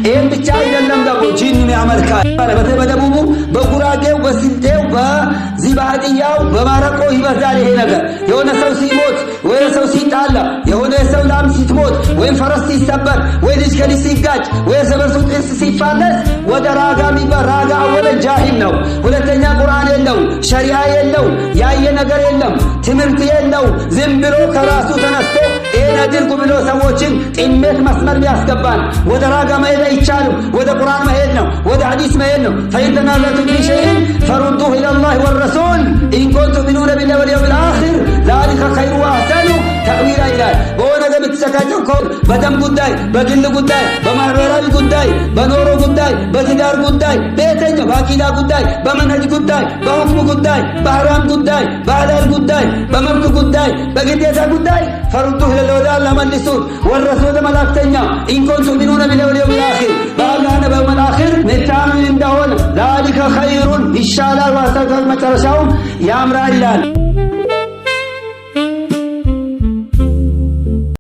ይሄን ብቻ አይደለም ደግሞ ጂንን ያመልካል። በደቡቡ በጉራጌው በስልጤው በዚባህጥያው በማረቆ ይበዛል ይሄ ነገር። የሆነ ሰው ሲሞት ወይ ሰው ሲጣላ የሆነ ሰው ላም ሲሞት ወይ ፈረስ ሲሰበር ወይ ልጅ ከልጅ ሲጋጭ ወይ ሰበርሱ ጥርስ ሲፋለስ ወደ ራጋ ሚባል ራጋ አወለ ጃሂል ነው። ሁለተኛ ቁርአን የለው ሸሪዓ የለው ያየ ነገር የለም ትምህርት የለው ዝም ብሎ ከራሱ ተነስቶ ይሄን አድርጉ ብሎ ሰዎችን ጥመት መስመር ቢያስገባን ወደ ራጋ መሄድ አይቻልም። ወደ ቁርአን መሄድ ነው፣ ወደ ሐዲስ መሄድ ነው። ፈይተናዘቱ ቢሸይን ፈሩዱሁ ኢለላሂ ወረሱል ኢን ኩንቱም ሚኑነ ቢላሂ ወልየውሚል አኺር ዛሊከ ኸይሩ ወአሕሰኑ ተእዊላ ይላል። በሆነ ነገር ብትሰካቸው ከሆነ በደም ጉዳይ፣ በግል ጉዳይ፣ በማህበራዊ ጉዳይ፣ በኖሮ ጉዳይ፣ በትዳር ጉዳይ፣ በየትኛው በአቂዳ ጉዳይ፣ በመንሀጅ ጉዳይ፣ በሁክም ጉዳይ፣ በሐራም ጉዳይ፣ በሐላል ጉዳይ፣ በመብት ጉዳይ፣ በግዴታ ጉዳይ ፈሩዱሁ ኢለላሂ ለመልሱት ወረሱል መላእክተኛ ኢን ኩንቱም ሚኑነ ቢላሂ ወልየውሚል አኺር በአላህና በየውሚል አኺር ምታምን እንደሆነ ዛሊከ ኸይሩን ይሻላል፣ ዋሰተል መጨረሻውም ያምራል ይላል።